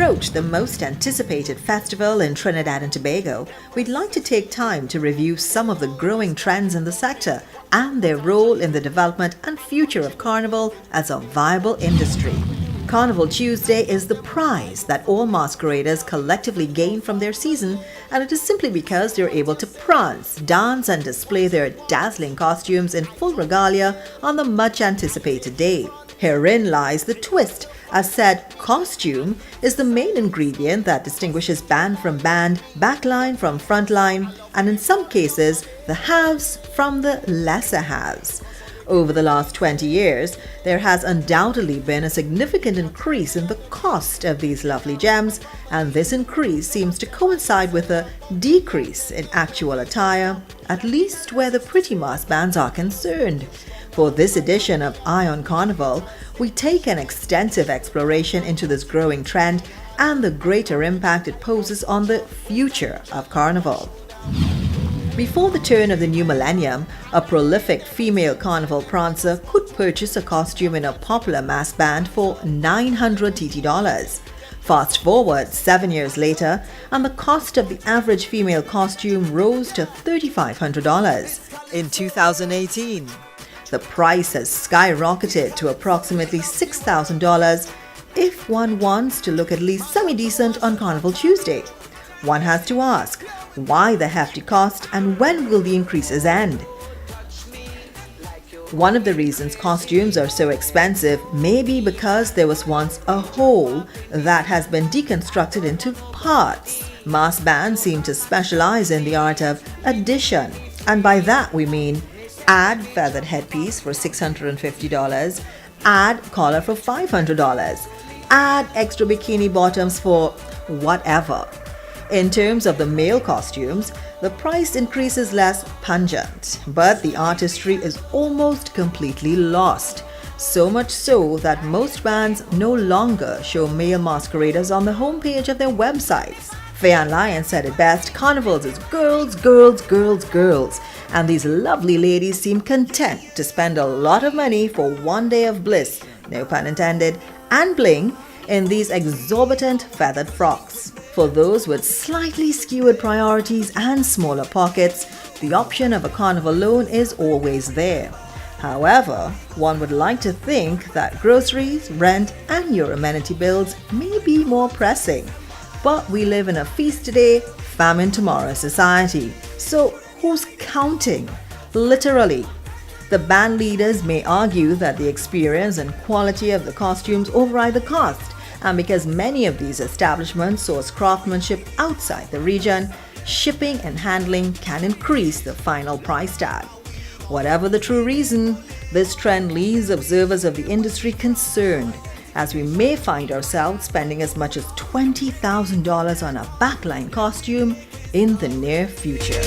approach the most anticipated festival in Trinidad and Tobago, we'd like to take time to review some of the growing trends in the sector and their role in the development and future of Carnival as a viable industry. Carnival Tuesday is the prize that all masqueraders collectively gain from their season, and it is simply because they're able to prance, dance and display their dazzling costumes in full regalia on the much anticipated day. Herein lies the twist, as said costume is the main ingredient that distinguishes band from band, backline from frontline, and in some cases, the haves from the lesser haves. Over the last 20 years, there has undoubtedly been a significant increase in the cost of these lovely gems, and this increase seems to coincide with a decrease in actual attire, at least where the pretty mass bands are concerned. For this edition of Eye on Carnival, we take an extensive exploration into this growing trend and the greater impact it poses on the future of Carnival. Before the turn of the new millennium, a prolific female carnival prancer could purchase a costume in a popular mass band for $900 TT. Fast forward 7 years later, and the cost of the average female costume rose to $3,500. In 2018, the price has skyrocketed to approximately $6,000 if one wants to look at least semi-decent on Carnival Tuesday. One has to ask, why the hefty cost and when will the increases end? One of the reasons costumes are so expensive may be because there was once a whole that has been deconstructed into parts. Mass bands seem to specialize in the art of addition, and by that we mean add feathered headpiece for $650, add collar for $500, add extra bikini bottoms for whatever. In terms of the male costumes, the price increase is less pungent, but the artistry is almost completely lost. So much so that most bands no longer show male masqueraders on the homepage of their websites. Faye Lyon said it best, Carnivals is girls, girls, girls, girls. And these lovely ladies seem content to spend a lot of money for one day of bliss, no pun intended, and bling in these exorbitant feathered frocks. For those with slightly skewed priorities and smaller pockets, the option of a carnival loan is always there. However, one would like to think that groceries, rent, and your amenity bills may be more pressing. But we live in a feast today, famine tomorrow society. So who's counting? Literally. The band leaders may argue that the experience and quality of the costumes override the cost, and because many of these establishments source craftsmanship outside the region, shipping and handling can increase the final price tag. Whatever the true reason, this trend leaves observers of the industry concerned, as we may find ourselves spending as much as $20,000 on a backline costume in the near future.